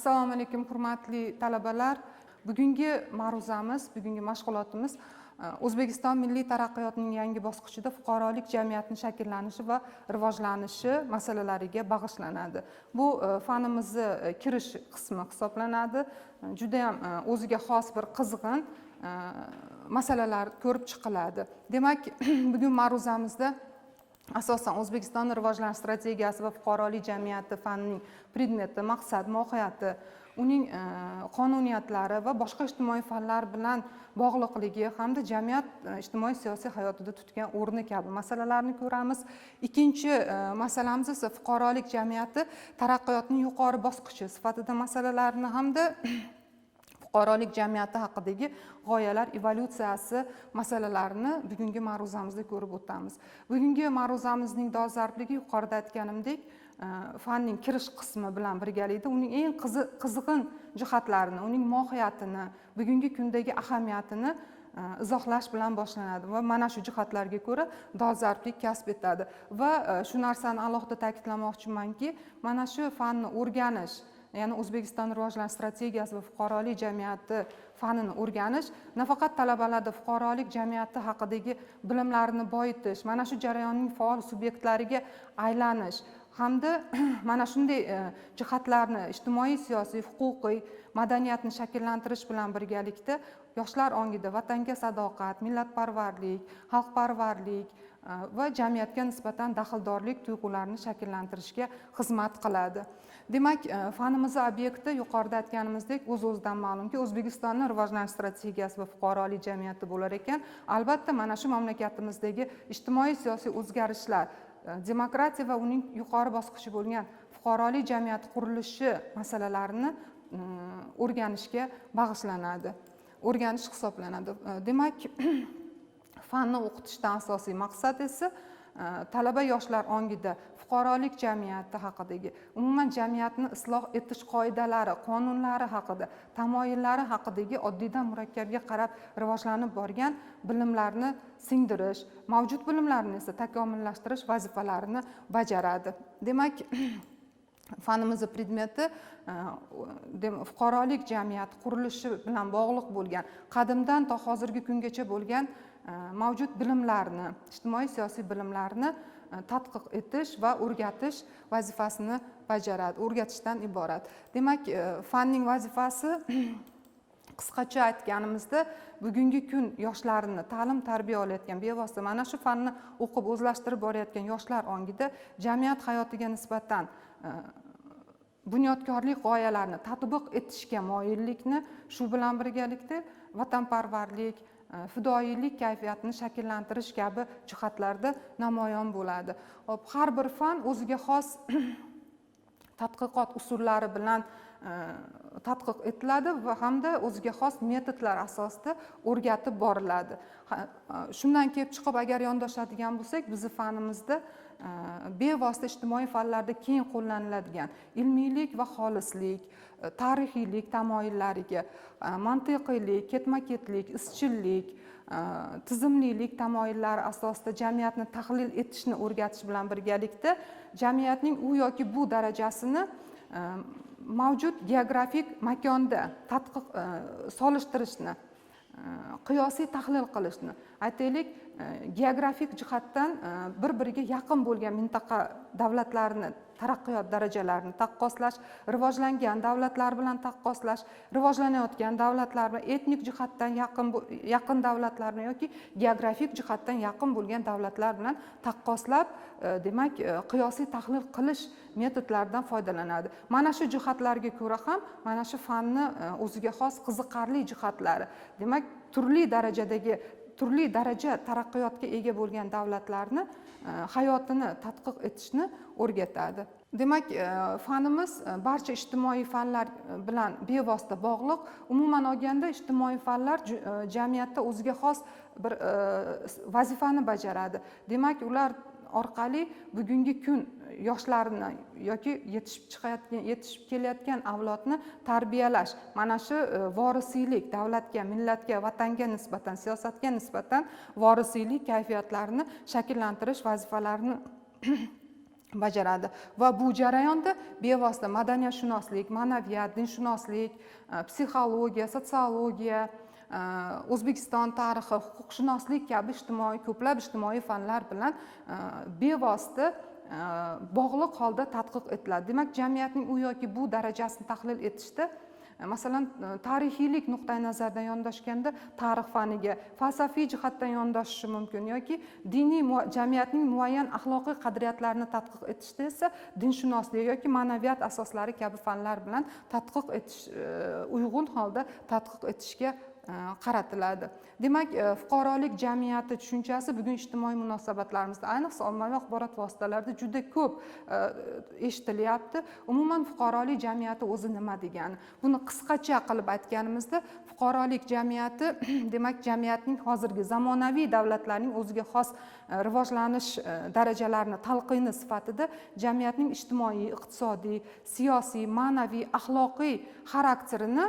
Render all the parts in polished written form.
Assalomu alaykum hurmatli talabalar. Bugungi ma'ruzamiz, bugungi mashg'ulotimiz O'zbekiston milliy taraqqiyotining yangi bosqichida fuqarolik jamiyatning shakllanishi va rivojlanishi masalalariga bag'ishlanadi. Bu fanimizni kirish qismi hisoblanadi. Juda ham o'ziga xos bir qizg'in masalalar ko'rib chiqiladi. Demak, bugun ma'ruzamizda asosan O'zbekistonning rivojlanish strategiyasi va fuqarolik jamiyati fanining predmeti, maqsad, mohiyati, uning qonuniyatlari va boshqa ijtimoiy fanlar bilan bog'liqligi hamda jamiyat ijtimoiy siyosiy hayotida tutgan o'rni kabi masalalarni ko'ramiz. Ikkinchi masalamiz esa fuqarolik jamiyati taraqqiyotning yuqori bosqichi sifatida masalalarni hamda fuqarolik jamiyati haqidagi g'oyalar evolyutsiyasi masalalarini bugungi ma'ruzamizda ko'rib o'tamiz. Bugungi ma'ruzamizning dolzarbligi yuqorida aytganimdek fanning kirish qismi bilan birgalikda uning eng qizg'in jihatlarini, uning mohiyatini, bugungi kundagi ahamiyatini izohlash bilan boshlanadi va mana shu jihatlarga ko'ra dolzarblik kasb etadi. Va shu narsani alohida ta'kidlamoqchimanki, mana shu fanni o'rganish, ya'ni O'zbekiston rivojlanish strategiyasi va fuqarolik jamiyati fanini o'rganish nafaqat talabalarda fuqarolik jamiyati haqidagi bilimlarini boyitish, mana shu jarayonning faol subyektlariga aylanish hamda mana shunday jihatlarni ijtimoiy, siyosiy, huquqiy, madaniyatni shakllantirish bilan birgalikda yoshlar ongida vatanga sadoqat, millatparvarlik, xalqparvarlik va jamiyatga nisbatan daxldorlik tuyg'ularini shakllantirishga xizmat qiladi. Demak, fanimiz obyekti yuqorida aytganimizdek o'z-o'zidan ma'lumki, O'zbekistonning rivojlanish strategiyasi va fuqarolik jamiyati bo'lar ekan. Albatta, mana shu mamlakatimizdagi ijtimoiy siyosiy o'zgarishlar, demokratiya va uning yuqori bosqichi bo'lgan fuqarolik jamiyati qurilishi masalalarini o'rganishga bag'ishlanadi, o'rganish hisoblanadi. Demak, fanni o'qitishdan asosiy maqsad esa talaba yoshlar ongida fuqarolik jamiyati haqidagi, umuman jamiyatni isloh etish qoidalari, qonunlari haqida, tamoyillari haqidagi oddiydan murakkabga qarab rivojlanib borgan bilimlarni singdirish, mavjud bilimlarni esa takomillashtirish vazifalarini bajaradi. Demak, fanimizning predmeti fuqarolik jamiyati qurilishi bilan bog'liq bo'lgan, qadimdan to hozirgi kungacha bo'lgan mavjud bilimlarni, ijtimoiy siyosiy bilimlarni tadqiq etish va o'rgatish vazifasini bajaradi, o'rgatishdan iborat. Demak, fanning vazifasi qisqacha aytganimizda bugungi kun yoshlarini ta'lim-tarbiya olayotgan, bevosita mana shu fanni o'qib o'zlashtirib borayotgan yoshlar ongida jamiyat hayotiga nisbatan bunyodkorlik g'oyalarini tatbiq etishga moyillikni, shu bilan birgalikda vatanparvarlik, fidoyilik kayfiyatini shakllantirish kabi jihatlarda namoyon bo'ladi. Har bir fan o'ziga xos tadqiqot usullari bilan tadqiq etiladi va hamda o'ziga xos metodlar asosida o'rgatib boriladi. Shundan kelib chiqib, agar yondoshadigan bo'lsak, bizning fanimizda bevosita ijtimoiy fanlarda keng qo'llaniladigan ilmiylik va xolislik, tarixiylik tamoyillariga, mantiqiylik, ketma-ketlik, izchillik, tizimlilik tamoyillari asosida jamiyatni tahlil etishni o'rgatish bilan birgalikda jamiyatning u yoki bu darajasini mavjud geografik makonda tadqiq solishtirishni, qiyosiy tahlil qilishni, aytaylik, geografik jihatdan bir-biriga yaqin bo'lgan mintaqa davlatlarini taraqqiyot darajalarini taqqoslash, rivojlangan davlatlar bilan taqqoslash, rivojlanayotgan davlatlar bilan etnik jihatdan yaqin davlatlarni yoki geografik jihatdan yaqin bo'lgan davlatlar bilan taqqoslab, demak, qiyosiy tahlil qilish metodlaridan foydalanadi. Mana shu jihatlarga ko'ra ham mana shu fanni o'ziga xos qiziqarli jihatlari, demak, turli daraja taraqqiyotga ega bo'lgan davlatlarni hayotini tadqiq etishni o'rgatadi. Demak, fanimiz barcha ijtimoiy fanlar bilan bevosita bog'liq. Umuman olganda, ijtimoiy fanlar jamiyatda o'ziga xos bir vazifani bajaradi. Demak, ular orqali bugungi kun yoshlarini yoki yetishib kelayotgan avlodni tarbiyalash, mana shu vorisiylik, davlatga, millatga, vatanga nisbatan, siyosatga nisbatan vorisiylik kayfiyatlarini shakllantirish vazifalarini bajaradi va bu jarayonda bevosita madaniyatshunoslik, ma'naviyat, dinshunoslik, psixologiya, sotsiologiya, O'zbekiston tarixi, huquqshunoslik kabi ko'plab ijtimoiy fanlar bilan bevosita bog'liq holda tadqiq etiladi. Demak, jamiyatning u yoki bu darajasini tahlil etishda masalan, tarixiylik nuqtai nazaridan yondashganda tarix faniga, falsafiy jihatdan yondashishi mumkin yoki jamiyatning muayyan axloqiy qadriyatlarini tadqiq etishda esa dinshunoslik yoki ma'naviyat asoslari kabi fanlar bilan tadqiq etish uyg'un holda tadqiq etishga qaratiladi. Demak, fuqarolik jamiyati tushunchasi bugun ijtimoiy munosabatlarimizda, ayniqsa ommaviy axborot vositalarida juda ko'p eshitilyapti. Umuman fuqarolik jamiyati o'zi nima degani? Buni qisqacha qilib aytganimizda, fuqarolik jamiyati demak jamiyatning hozirgi zamonaviy davlatlarning o'ziga xos rivojlanish darajalarini talqini sifatida jamiyatning ijtimoiy, iqtisodiy, siyosiy, ma'naviy, axloqiy xarakterini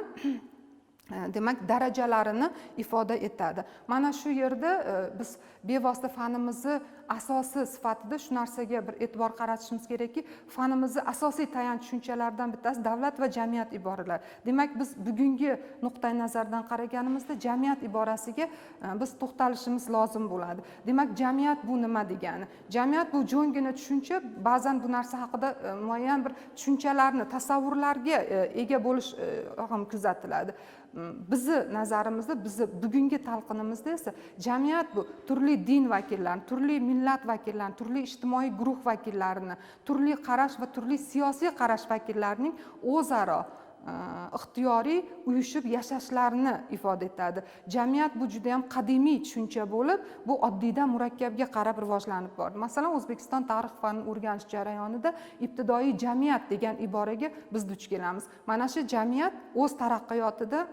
demak darajalarini ifoda etadi. Mana shu yerda biz bevosita fanimizni asosi sifatida shu narsaga bir e'tibor qaratishimiz kerakki, fanimizni asosiy tayanch tushunchalaridan bittasi davlat va jamiyat iboralari. Demak, biz bugungi nuqtai nazardan qaraganimizda jamiyat iborasiga biz to'xtalishimiz lozim bo'ladi. Demak, jamiyat bu nima degani? Jamiyat bu jo'ngina tushuncha, ba'zan bu narsa haqida muayyan bir tushunchalarni, tasavvurlarga ega bo'lish ham kuzatiladi. Bizni nazarimizda, bizni bugungi talqinimizda esa jamiyat bu turli din vakillarini, turli millat vakillarini, turli ijtimoiy guruh vakillarini, turli qarash va turli siyosiy qarash vakillarining o'zaro ixtiyoriy uyushib yashashlarini ifoda etadi. Jamiyat bu juda ham qadimiy tushuncha bo'lib, bu oddiydan murakkabga qarab rivojlanib bordi. Masalan, O'zbekiston tarix fanini o'rganish jarayonida ibtidoiy jamiyat degan iboraga biz duch kelamiz. Mana shu jamiyat o'z taraqqiyotida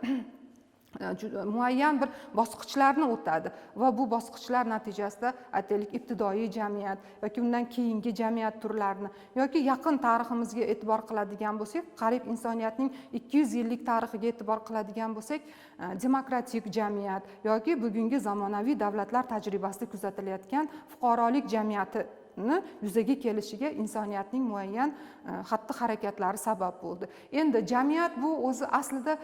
muayyan bir bosqichlarni o'tadi va bu bosqichlar natijasida aytaylik ibtidoiy jamiyat yoki undan keyingi jamiyat turlarini yoki yaqin tariximizga e'tibor qiladigan bo'lsak, qariyb insoniyatning 200 yillik tarixiga e'tibor qiladigan bo'lsak, demokratik jamiyat yoki bugungi zamonaviy davlatlar tajribasida kuzatilayotgan fuqarolik jamiyati yuzaga kelishiga insoniyatning muayyan xatti-harakatlari sabab bo'ldi. Endi jamiyat bu o'zi aslida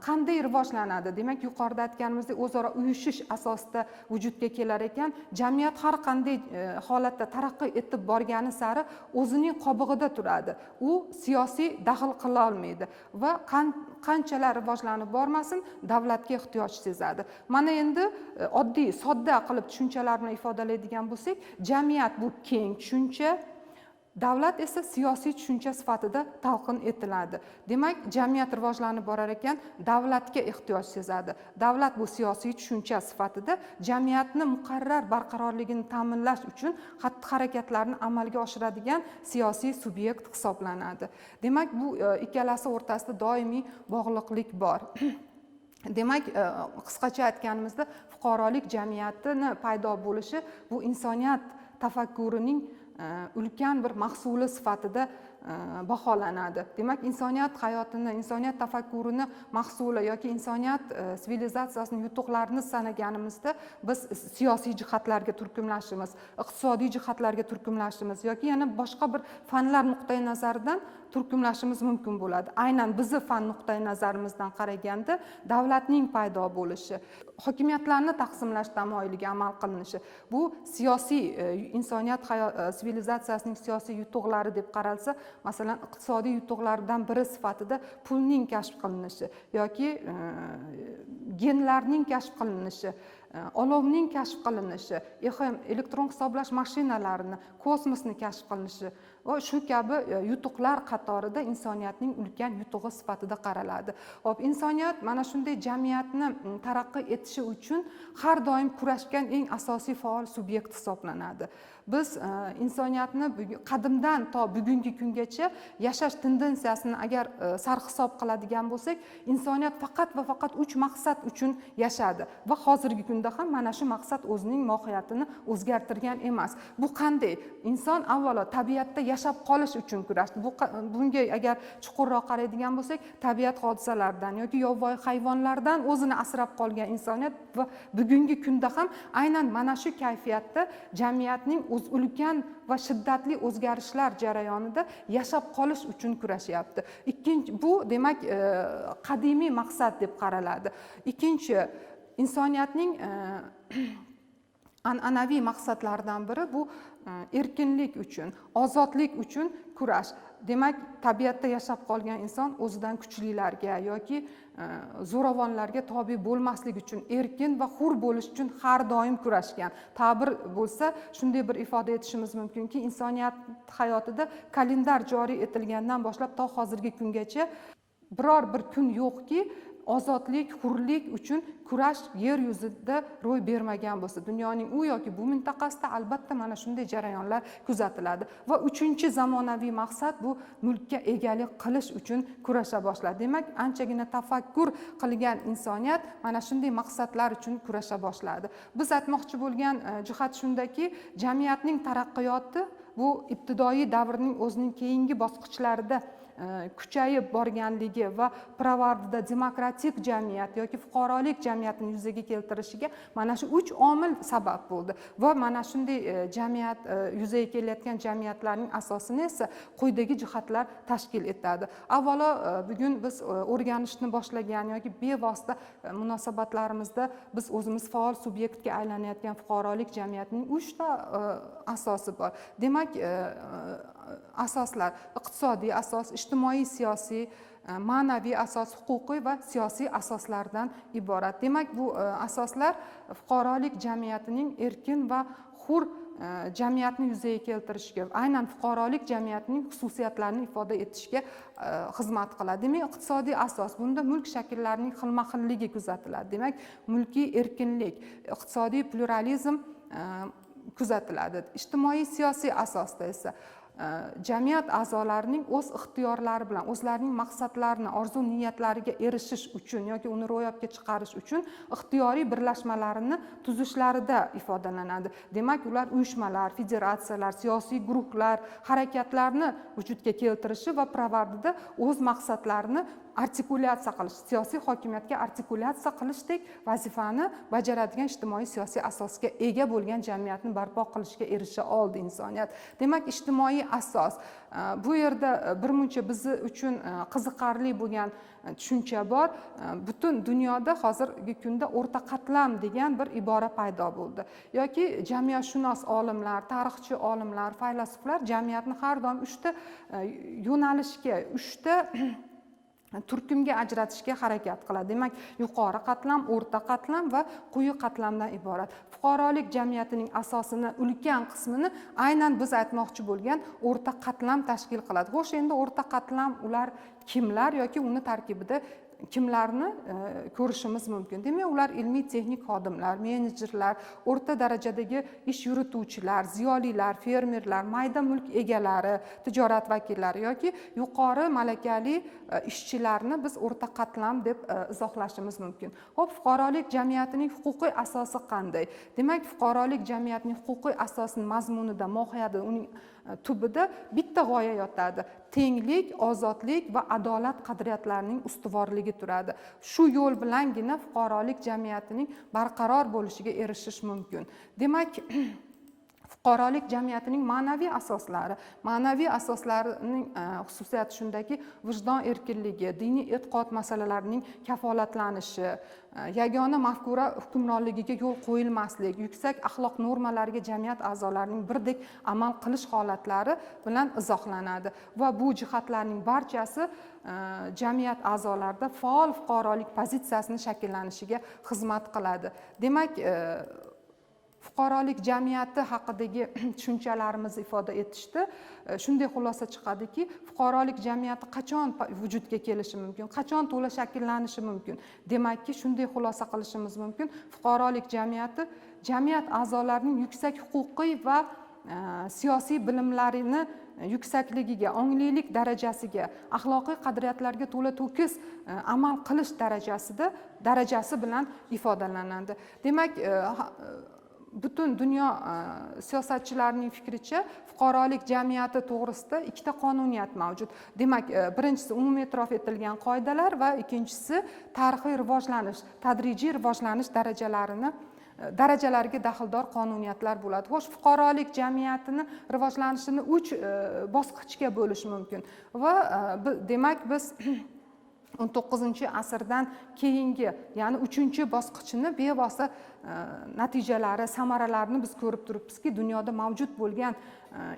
qanday rivojlanadi? Demak, yuqorida aytganimizdek, o'zaro uyushish asosida vujudga kelar ekan, jamiyat har qanday holatda taraqqiy etib borgani sari o'zining qobig'ida turadi. U siyosiy daxl qila olmaydi va qanchalar rivojlanib bormasin, davlatga ehtiyoj sezadi. Mana endi oddiy, sodda qilib tushunchalar bilan ifodalaydigan bo'lsak, jamiyat bu keng tushuncha, davlat esa siyosiy tushuncha sifatida talqin etiladi. Demak, jamiyat rivojlanib borar ekan, davlatga ehtiyoj sezadi. Davlat bu siyosiy tushuncha sifatida jamiyatni muqarrar barqarorligini ta'minlash uchun xatti-harakatlarni amalga oshiradigan siyosiy subyekt hisoblanadi. Demak, bu ikkalasi o'rtasida doimiy bog'liqlik bor. Demak, qisqacha aytganimizda, fuqarolik jamiyatini paydo bo'lishi bu insoniyat tafakkurining ulkan bir mahsuli sifatida baholanadi. Demak, insoniyat hayotini, insoniyat tafakkurini mahsuli yoki insoniyat sivilizatsiyasining yutuqlarini sanaganimizda biz siyosiy jihatlarga turkumlashimiz, iqtisodiy jihatlarga turkumlashimiz yoki yana boshqa bir fanlar nuqtai nazaridan turkumlashimiz mumkin bo'ladi. Aynan bizni fan nuqtai nazarimizdan qaraganda davlatning paydo bo'lishi, hokimiyatlarni taqsimlash tamoyiliga amal qilinishi, bu siyosiy insoniyat sivilizatsiyasining siyosiy yutuqlari deb qaralsa, masalan, iqtisodiy yutuqlardan biri sifatida pulning kashf qilinishi yoki genlarning kashf qilinishi, olovning kashf qilinishi, elektron hisoblash mashinalarini, kosmosni kashf qilinishi va shu kabi yutuqlar qatorida insoniyatning ulkan yutug'i sifatida qaraladi. Hop, insoniyat mana shunday jamiyatni taraqqiy etishi uchun har doim kurashgan eng asosiy faol subyekt hisoblanadi. Biz insoniyatni qadimdan to bugungi kungacha yashash tendensiyasini agar sarhisob qiladigan bo'lsak, insoniyat faqat va faqat 3 maqsad uchun yashadi va hozirgi kunda ham mana shu maqsad o'zining mohiyatini o'zgartirgan emas. Bu qanday? Inson avvalo tabiatda yashab qolish uchun kurashdi. Bunga agar chuqurroq qaraydigan bo'lsak, tabiat hodisalaridan yoki yovvoyi hayvonlardan o'zini asrab qolgan insoniyat va bugungi kunda ham aynan mana shu kayfiyatda jamiyatning ulkan va shiddatli o'zgarishlar jarayonida yashab qolish uchun kurashyapti. Ikkinchi, bu demak qadimiy maqsad deb qaraladi. Ikkinchi, insoniyatning an'anaviy maqsadlaridan biri bu erkinlik uchun, ozodlik uchun kurash. Demak, tabiatda yashab qolgan inson o'zidan kuchlilarga yoki zo'ravonlarga tobe bo'lmaslik uchun, erkin va hur bo'lish uchun har doim kurashgan. Ta'bir bo'lsa, shunday bir ifoda etishimiz mumkinki, insoniyat hayotida kalendar joriy etilgandan boshlab to hozirgi kungacha biror bir kun yo'qki, ozodlik, hurlik uchun kurash yer yuzida ro'y bermagan bo'lsa, dunyoning u yoki bu mintaqasida albatta mana shunday jarayonlar kuzatiladi. Va uchinchi zamonaviy maqsad bu mulkka egalik qilish uchun kurasha boshladi. Demak, anchagina tafakkur qilgan insoniyat mana shunday maqsadlar uchun kurasha boshladi. Biz aytmoqchi bo'lgan jihat shundaki, jamiyatning taraqqiyoti bu ibtidoiy davrning o'zining keyingi bosqichlarida kuchayib borganligi va pirovardida demokratik jamiyat yoki fuqarolik jamiyatini yuzaga keltirishiga mana shu 3 omil sabab bo'ldi va mana shunday jamiyat yuzaga kelayotgan jamiyatlarning asosini esa quyidagi jihatlar tashkil etadi. Avvalo, bugun biz o'rganishni boshlagan yoki bevosita munosabatlarimizda biz o'zimiz faol subyektga aylanayotgan fuqarolik jamiyatining 3 ta asosi bor. Demak, asoslar iqtisodiy asos, ijtimoiy siyosiy, ma'naviy asos, huquqiy va siyosiy asoslardan iborat. Demak, bu asoslar fuqarolik jamiyatining erkin va hur jamiyatni yuzaga keltirishga, aynan fuqarolik jamiyatining xususiyatlarini ifoda etishga xizmat qiladi. Demak, iqtisodiy asos, bunda mulk shakllarining xilma-xilligi kuzatiladi. Demak, mulkiy erkinlik, iqtisodiy pluralizm kuzatiladi. Ijtimoiy siyosiy asosda esa jamiyat a'zolarining o'z ixtiyorlari bilan o'zlarining maqsadlarini, orzu niyatlariga erishish uchun yoki uni ro'yobga chiqarish uchun ixtiyoriy birlashmalarini tuzishlarida ifodalanadi. Demak, ular uyushmalar, federatsiyalar, siyosiy guruhlar, harakatlarni vujudga keltirishi va pirovardida o'z maqsadlarini artikulyatsiya qilish, siyosiy hokimiyatga artikulyatsiya qilishdek vazifani bajaradigan ijtimoiy siyosiy asosga ega bo'lgan jamiyatni barpo qilishga erisha oldi insoniyat. Demak, ijtimoiy asos, bu yerda birmuncha biz uchun qiziqarli bo'lgan tushuncha bor. Butun dunyoda hozirgi kunda o'rta qatlam degan bir ibora paydo bo'ldi. Yoki jamiyatshunos olimlar, tarixchi olimlar, faylasuflar jamiyatni har doim 3 ta yo'nalishga, 3 ta turkumga ajratishga harakat qiladi. Demak, yuqori qatlam, o'rta qatlam va quyi qatlamdan iborat. Fuqarolik jamiyatining asosini, ulkan qismini aynan biz aytmoqchi bo'lgan o'rta qatlam tashkil qiladi. Xo'sh, endi o'rta qatlam ular kimlar yoki uni tarkibida kimlarni ko'rishimiz mumkin? Demak, ular ilmiy texnik xodimlar, menejerlar, o'rta darajadagi ish yurituvchilar, ziyolilar, fermerlar, mayda mulk egalari, tijorat vakillari yoki yuqori malakali ishchilarni biz o'rta qatlam deb izohlashimiz mumkin. Xo'p, fuqarolik jamiyatining huquqiy asosi qanday? Demak, fuqarolik jamiyatining huquqiy asosining mazmunida, mohiyatida, uning tubida bitta g'oya yotadi. Tenglik, ozodlik va adolat qadriyatlarining ustuvorligi turadi. Shu yo'l bilangina fuqarolik jamiyatining barqaror bo'lishiga erishish mumkin. Demak, fuqarolik jamiyatining ma'naviy asoslari. Ma'naviy asoslarining xususiyati shundaki, vijdon erkinligi, diniy e'tiqod masalalarining kafolatlanishi, yagona mafkura hukmronligiga yo'l qo'yilmaslik, yuksak axloq normalariga jamiyat a'zolarining birdek amal qilish holatlari bilan izohlanadi va bu jihatlarning barchasi jamiyat a'zolarida faol fuqarolik pozitsiyasini shakllanishiga xizmat qiladi. Demak, fuqarolik jamiyati haqidagi tushunchalarimizni ifoda etishda shunday xulosa chiqadiki, fuqarolik jamiyati qachon vujudga kelishi mumkin, qachon to'la shakllanishi mumkin? Demakki, shunday xulosa qilishimiz mumkin, fuqarolik jamiyati jamiyat a'zolarining yuksak huquqiy va siyosiy bilimlarini yuksakligiga, onglilik darajasiga, axloqiy qadriyatlarga to'la to'kis amal qilish darajasi bilan ifodalanadi. Demak, butun dunyo siyosatchilarining fikricha fuqarolik jamiyati to'g'risida ikkita qonuniyat mavjud. Demak, birinchisi umumiy e'tirof etilgan qoidalar va ikkinchisi tarixiy rivojlanish, tadrijiy rivojlanish darajalariga daxldor qonuniyatlar bo'ladi. Xo'sh, fuqarolik jamiyatini rivojlanishini 3 bosqichga bo'lish mumkin va demak biz 19-asrdan keyingi, ya'ni 3-bosqichini bevosita natijalari, samaralarini biz ko'rib turibmizki, dunyoda mavjud bo'lgan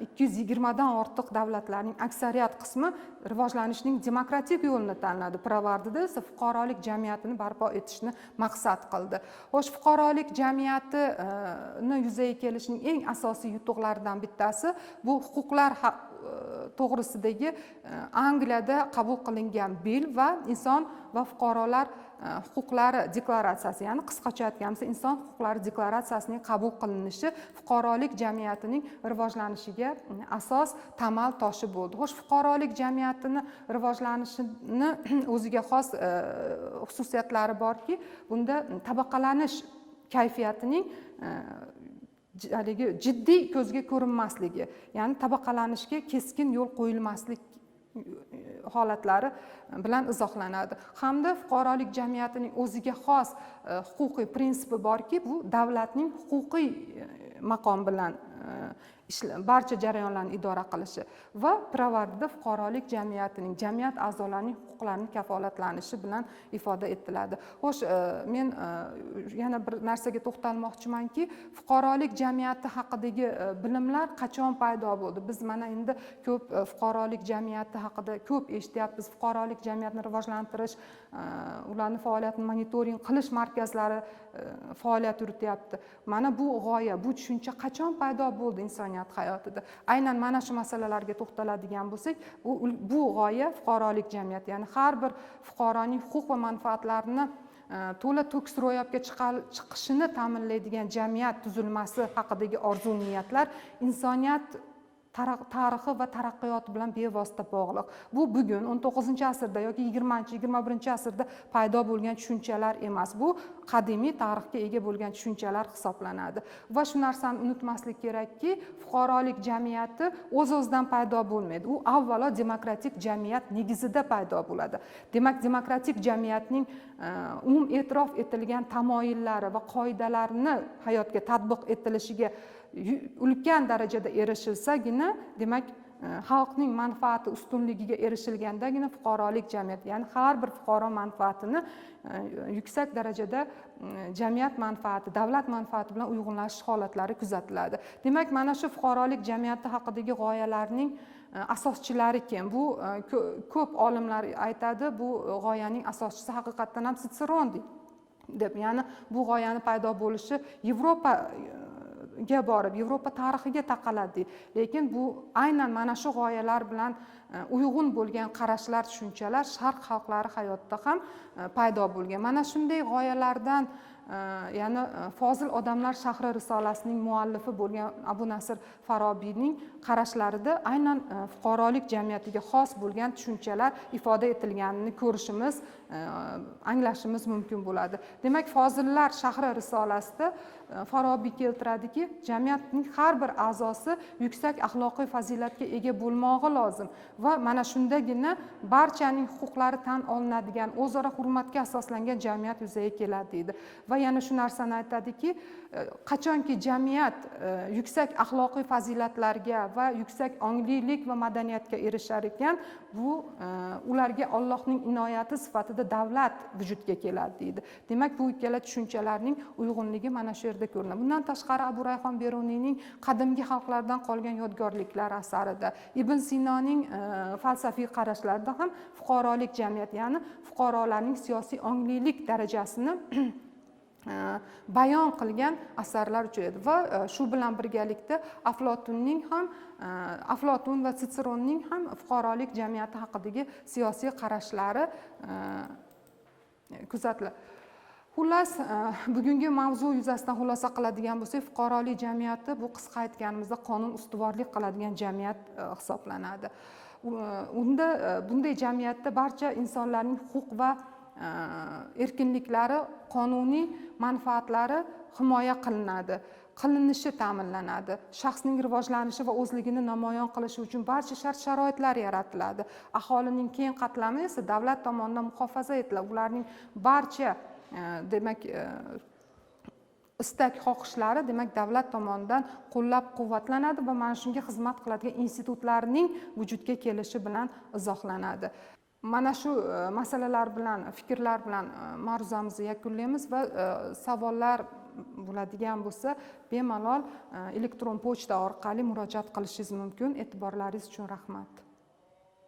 220 dan ortiq davlatlarning aksariyat qismi rivojlanishning demokratik yo'lini tanladi. Pirovardida esa fuqarolik jamiyatini barpo etishni maqsad qildi. Xo'sh, fuqarolik jamiyatini yuzaga kelishining eng asosiy yutuqlaridan bittasi bu huquqlar to'g'risidagi Angliyada qabul qilingan bil va inson va fuqarolar huquqlari deklaratsiyasi, ya'ni qisqacha aytganimizda inson huquqlari deklaratsiyasining qabul qilinishi fuqarolik jamiyatining rivojlanishiga asos, tamal toshi bo'ldi. Xo'sh, fuqarolik jamiyatini rivojlanishini o'ziga xos xususiyatlari borki, bunda tabaqalanish kayfiyatining haligi jiddiy ko'zga ko'rinmasligi, ya'ni tabaqalanishga keskin yo'l qo'yilmaslik holatlari bilan izohlanadi. Hamda fuqarolik jamiyatining o'ziga xos huquqiy prinsipi borki, bu davlatning huquqiy maqom bilan barcha jarayonlarni idora qilishi va pirovardida fuqarolik jamiyatining, jamiyat a'zolarining huquqlarini kafolatlanishi bilan ifoda etiladi. Xo'sh, men yana bir narsaga to'xtalmoqchimanki, fuqarolik jamiyati haqidagi bilimlar qachon paydo bo'ldi? Biz mana endi ko'p fuqarolik jamiyati haqida ko'p eshityapmiz. Fuqarolik jamiyatini rivojlantirish, ularni faoliyatini monitoring qilish markazlari faoliyat yurityapti. Mana bu g'oya, bu tushuncha qachon paydo bo'ldi insoniyat hayotida? Aynan mana shu masalalarga to'xtaladigan bo'lsak, bu g'oya fuqarolik jamiyati, ya'ni har bir fuqaroning huquq va manfaatlarini to'la to'kis ro'yobga chiqishini ta'minlaydigan jamiyat tuzilmasi haqidagi orzu-niyatlar insoniyat tarixi va taraqqiyoti bilan bevosita bog'liq. Bu bugun 19-asrda yoki 20-21-asrda paydo bo'lgan tushunchalar emas. Bu qadimiy tarixga ega bo'lgan tushunchalar hisoblanadi. Va shu narsani unutmaslik kerakki, fuqarolik jamiyati o'z-o'zidan paydo bo'lmaydi. U avvalo demokratik jamiyat negizida paydo bo'ladi. Demak, demokratik jamiyatning umum e'tirof etilgan tamoyillari va qoidalarini hayotga tatbiq etilishiga ulkan darajada erishilsagina, demak, xalqning manfaati ustunligiga erishilgandagina fuqarolik jamiyati, ya'ni har bir fuqaro manfaatini yuksak darajada jamiyat manfaati, davlat manfaati bilan uyg'unlashish holatlari kuzatiladi. Demak, mana shu fuqarolik jamiyati haqidagi g'oyalarning asoschilari kim? Bu ko'p olimlar aytadi, bu g'oyaning asoschisi haqiqatdan ham Sitseron deb. Ya'ni bu g'oyani paydo bo'lishi Yevropa tarixiga taqaladi. Lekin bu aynan mana shu g'oyalar bilan uyg'un bo'lgan qarashlar, tushunchalar sharq xalqlari hayotida ham paydo bo'lgan. Mana shunday g'oyalardan, ya'ni Fozil odamlar shahri risolasining muallifi bo'lgan Abu Nasr Farobiyning qarashlarida aynan fuqarolik jamiyatiga xos bo'lgan tushunchalar ifoda etilganini ko'rishimiz, anglashimiz mumkin bo'ladi. Demak, Fozillar shahri risolasida Farobiy keltiradiki, jamiyatning har bir a'zosi yuksak axloqiy fazilatga ega bo'lmog'i lozim va mana shundagina barchaning huquqlari tan olinadigan, o'zaro hurmatga asoslangan jamiyat yuzaga keladi deydi. Va yana shu narsani aytadiki, qachonki jamiyat yuksak axloqiy fazilatlarga va yuksak onglilik va madaniyatga erishar ekan, bu ularga Allohning inoyati sifatida davlat vujudga keladi deydi. Demak, bu ikkala tushunchalarning uyg'unligi mana shu yerda ko'rinadi. Bundan tashqari Abu Rayhon Beruniyning qadimgi xalqlardan qolgan yodgorliklar asarida, Ibn Sinoning falsafiy qarashlarida ham fuqarolik jamiyati, ya'ni fuqarolarning siyosiy onglilik darajasini bayon qilgan asarlar uchraydi va shu bilan birgalikda Aflotun va Sitseronning ham fuqarolik jamiyati haqidagi siyosiy qarashlari kuzatiladi. Xullas, bugungi mavzu yuzasidan xulosa qiladigan bo'lsak, fuqarolik jamiyati bu qisqa aytganimizda qonun ustuvorlik qiladigan jamiyat hisoblanadi. Unda bunday jamiyatda barcha insonlarning huquq va erkinliklari, qonuniy manfaatlari himoya qilinadi. qilinishi ta'minlanadi. Shaxsning rivojlanishi va o'zligini namoyon qilishi uchun barcha shart-sharoitlar yaratiladi. Aholining keng qatlami esa davlat tomonidan muhofaza etiladi. Ularning barcha demak istak xohishlari demak davlat tomonidan qo'llab-quvvatlanadi va mana shunga xizmat qiladigan institutlarning vujudga kelishi bilan izohlanadi. Mana shu masalalar bilan, fikrlar bilan ma'ruzamizni yakunlaymiz va savollar bo'ladigan bo'lsa, bemalol elektron pochta orqali murojaat qilishingiz mumkin. E'tiborlaringiz uchun rahmat.